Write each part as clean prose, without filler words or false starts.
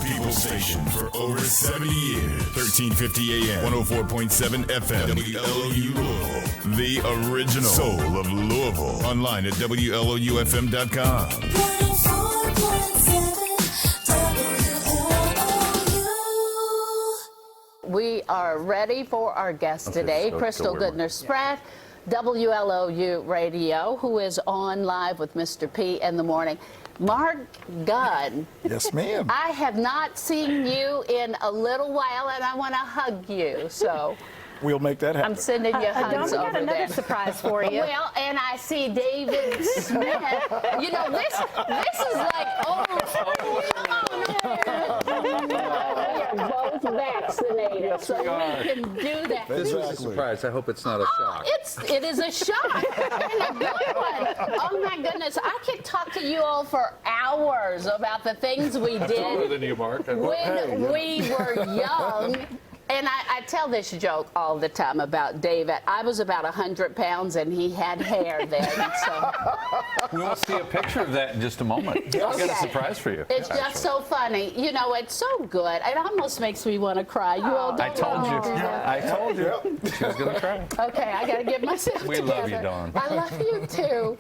People's station for over 70 years. 1350 AM, 104.7 FM, WLOU Louisville. The original soul of Louisville. Online at WLOUFM.com. 104.7 WLOU. We are ready for our guest today, Krystal Goodner, Spratt, WLOU Radio, who is on live with Mr. P in the morning. Mark Gunn. Yes, ma'am. I have not seen you in a little while, and I want to hug you. So we'll make that happen. I'm sending you hugs Dawne, we over got another there. Surprise for you. Well, and I see David Smith. You know, this is like, oh, come on. We are both vaccinated, so we can do that. This was a surprise. I hope it's not a shock. It is a shock and a good one. Oh my goodness, I could talk to you all for hours about the things we did Than you, Mark. when we were young. And I tell this joke all the time about David. I was about 100 pounds and he had hair then. So We will see a picture of that in just a moment. I've got a surprise for you. it's just so funny. You know, it's so good. It almost makes me want to cry. You all don't I told want you. to do that. I told you. She was going to try. Okay, I got to get myself We together. love you, Dawne. I love you too.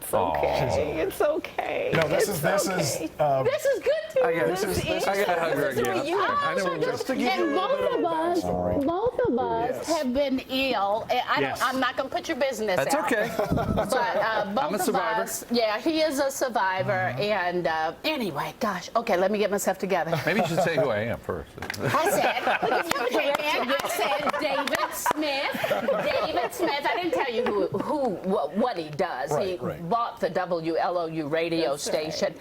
It's okay. It's okay. No, this It's is This is good too. I got to hug her again. I know we're just to give And you a little both bit of us, Yes. have been ill. And Yes. I'm not going to put your business That's out. okay. But both I'm a of survivor. us, yeah, he is a survivor. And anyway, gosh, okay, let me get myself together. Maybe you should say who I am first. I said, okay, man, I said David Smith. David Smith. I didn't tell you what he does. Right, He right. bought the WLOU radio station.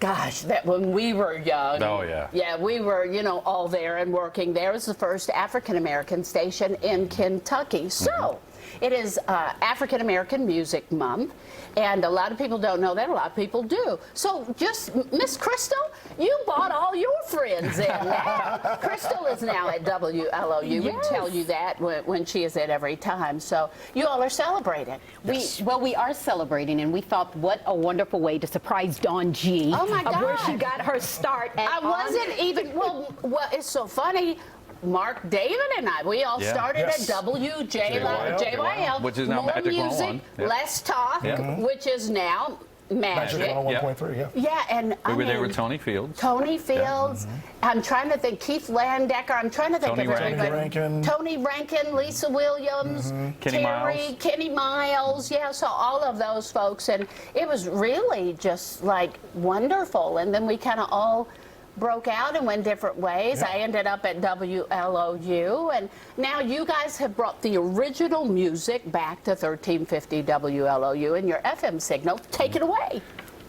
Gosh, that when we were young. Oh, yeah. Yeah, we were, all there and working. There was the first African-American station in Kentucky. So, it is African American Music Month, and a lot of people don't know that. A lot of people do. So, just Miss Krystal, you bought all your friends in now. Krystal is now at WLOU. We tell you that when she is at every time. So, you all are celebrating. We are celebrating, and we thought, what a wonderful way to surprise Dawne G. Oh, my Of where God. she got her start. I wasn't even, well, it's so funny. Mark, David, and we all started Yes. at WJYL, Which is now More Magic Music, 101. Yeah. Less Talk, which is now Magic Magic. 101.3, yeah. Yeah, and We were there with Tony Fields. Tony Fields. I'm trying to think. Keith Landecker. I'm trying to think Tony of everybody. Rankin. Tony Rankin, Lisa Williams, Kenny Terry, Miles. Kenny Miles. Yeah, so all of those folks, and it was really just like wonderful. And then we kind of all broke out and went different ways. I ended up at WLOU, and now you guys have brought the original music back to 1350 WLOU and your FM signal. Take it away.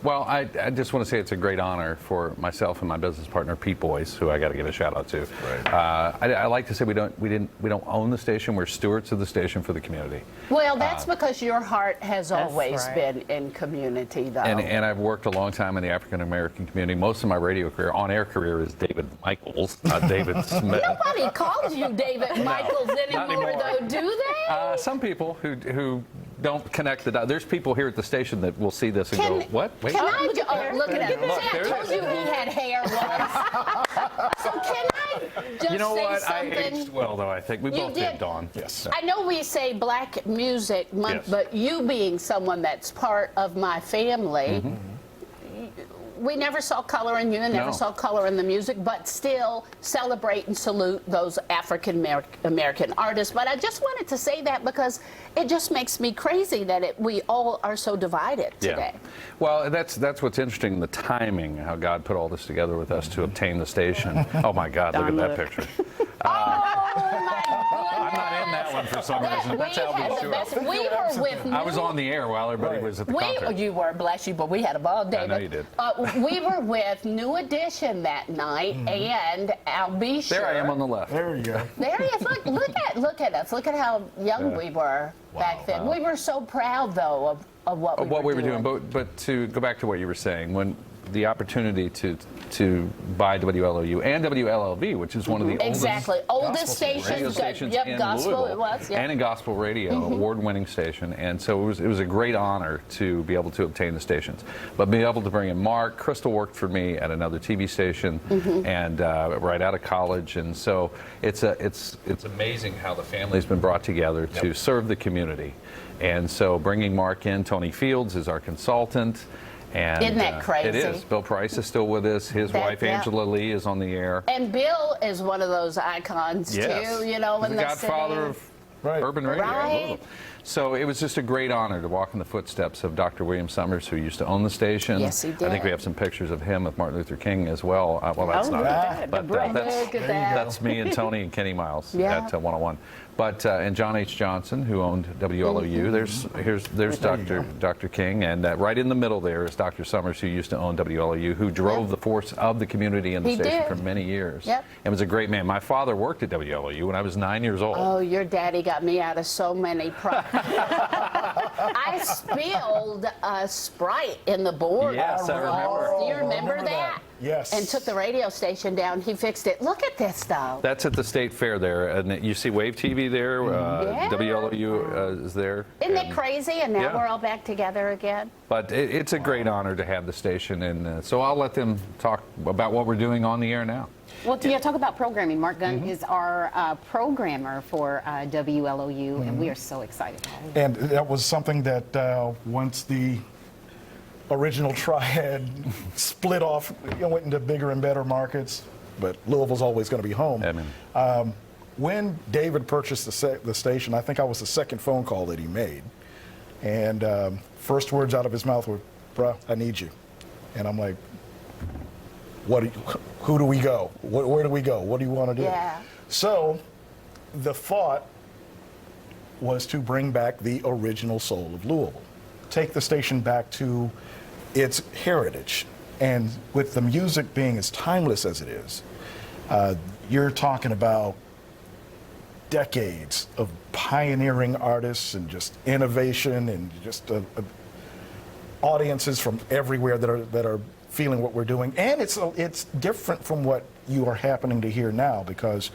Well, I just want to say it's a great honor for myself and my business partner Pete Boyce, who I got to give a shout out to. Right. I like to say we don't own the station. We're stewards of the station for the community. Well, that's because your heart has always right. been in community, though. And I've worked a long time in the African American community. Most of my radio career, on-air career, is David Michaels, not David Smith. Nobody calls you David Michaels not anymore, anymore. though, do they? Some people who don't connect the dots. There's people here at the station that will see this and go, what? Wait. Can I look at it. Look, See, I there it told is. you he had hair once. So can I just You know say what? I something? aged well, though, I think. We You both did, did. Dawn. Yes. I know we say Black Music Month, Yes. but you being someone that's part of my family, we never saw color in you and never No. saw color in the music, but still celebrate and salute those African American artists. But I just wanted to say that because it just makes me crazy that we all are so divided today. Yeah. Well, that's what's interesting, the timing, how God put all this together with us to obtain the station. Oh, my God, look at that picture. I'm not in that one for some reason. That's Albie Shore. We were with I was on the air while everybody was at the concert. You were, bless you, but we had a ball, David. know you did. We were with New Edition that night and Albie Shore. There I am on the left. There you go. There he is. Look at us. Look at how young we were back then. We were so proud, though, of what we What were we were doing. doing. But to go back to what you were saying, when the opportunity to buy WLOU and WLLV, which is one of the oldest radio stations. stations Yep, in gospel Louisville, it was. Yep. and in gospel radio, award-winning station. And so it was a great honor to be able to obtain the stations. But being able to bring in Mark, Krystal worked for me at another TV station, and right out of college. And so it's amazing how the family's been brought together to serve the community. And so bringing Mark in, Tony Fields is our consultant. And, Isn't that crazy? It is. Bill Price is still with us. His wife, Angela Lee, is on the air. And Bill is one of those icons, too, you know, He's in the the godfather city. of urban radio. Right. So it was just a great honor to walk in the footsteps of Dr. William Summers, who used to own the station. Yes, he did. I think we have some pictures of him with Martin Luther King as well. Well, that's not it. But that's me and Tony and Kenny Miles at 101. But and John H. Johnson, who owned WLOU. There's Dr. King, and right in the middle there is Dr. Summers, who used to own WLOU, who drove the force of the community and the station for many years. And was a great man. My father worked at WLOU when I was 9 years old. Oh, your daddy got me out of so many problems. I spilled a Sprite in the board. Yes, I remember. Do you remember that? Yes. And took the radio station down. He fixed it. Look at this, though. That's at the State Fair there. And you see Wave TV there. WLOU is there. Isn't it crazy? And now we're all back together again. But it's a great honor to have the station. And so I'll let them talk about what we're doing on the air now. Well, talk about programming. Mark Gunn is our programmer for WLOU, and we are so excited. And that was something that once the original triad split off, went into bigger and better markets, but Louisville's always going to be home. When David purchased the station, I think I was the second phone call that he made. And first words out of his mouth were, "Bruh, I need you." And I'm like, who do we go? Where do we go? What do you want to do? Yeah. So the thought was to bring back the original soul of Louisville, take the station back to its heritage. And with the music being as timeless as it is, you're talking about decades of pioneering artists and just innovation and just audiences from everywhere that are feeling what we're doing. And it's different from what you are happening to hear now, because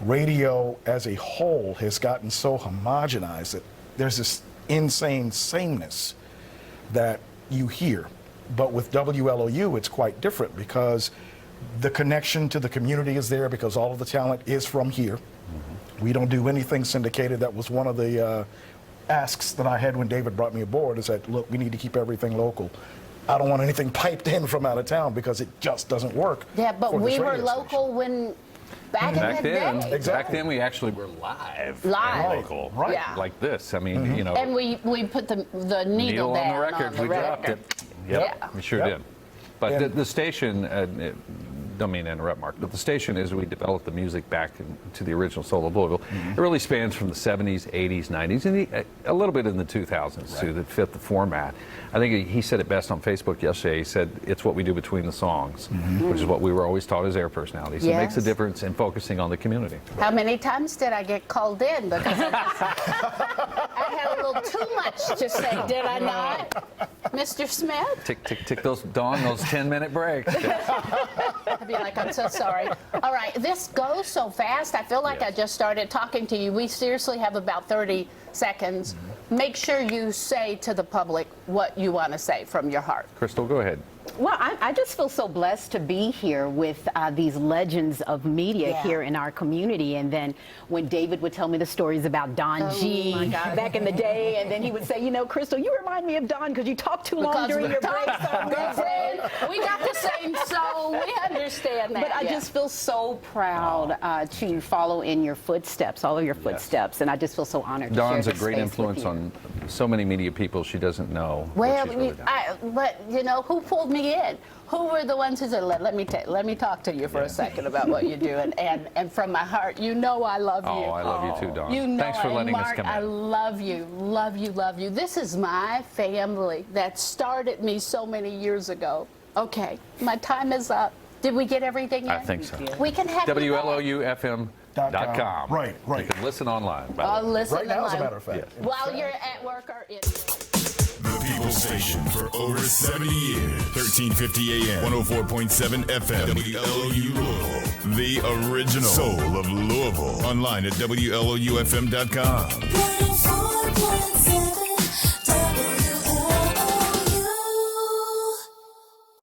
radio as a whole has gotten so homogenized that there's this insane sameness that you hear. But with WLOU, it's quite different, because the connection to the community is there, because all of the talent is from here. We don't do anything syndicated. That was one of the asks that I had when David brought me aboard, is that, look, we need to keep everything local. I don't want anything piped in from out of town, because it just doesn't work. Yeah, but we were local when back in the day. Exactly. Back then, we actually were live. Local. Right. Yeah. Like this. I mean, you know. And we put the needle on down the record. We dropped it. Yeah. We sure did. But the station, don't mean to interrupt, Mark, but the station, as we developed the music back to the original soul of Louisville, it really spans from the 70s, 80s, 90s, and a little bit in the 2000s, too, that fit the format. I think he said it best on Facebook yesterday. He said, it's what we do between the songs, which is what we were always taught as air personalities. It makes a difference in focusing on the community. How many times did I get called in? Because I had a little too much to say, did I not? Mr. Smith? Tick, tick, tick, those 10-minute breaks. I'd be like, I'm so sorry. All right, this goes so fast. I feel like I just started talking to you. We seriously have about 30 seconds. Make sure you say to the public what you want to say from your heart. Krystal, go ahead. Well, I just feel so blessed to be here with these legends of media here in our community. And then when David would tell me the stories about Don G back in the day, and then he would say, you know, Krystal, you remind me of Don because you talk too long during your breaks. Girlfriend, we got the same soul. We understand that. But I just feel so proud to follow in your footsteps, all of your footsteps, and I just feel so honored. Dawn's to a share great influence on so many media people she doesn't know. Well, but you know, who pulled me in? Who were the ones who said, let me talk to you for a second about what you're doing? And from my heart, you know I love you. Oh, I love you too, Dawn. You know, thanks for letting us come in. I love you, love you, love you. This is my family that started me so many years ago. Okay, my time is up. Did we get everything in? I think so. We can have WLOUFM.com. Right. You can listen online. Listen right now, online. as a matter of fact. While you're at work or in. people's station for over 70 years. 1350 AM, 104.7 FM, WLOU Louisville. The original soul of Louisville. Online at WLOUFM.com.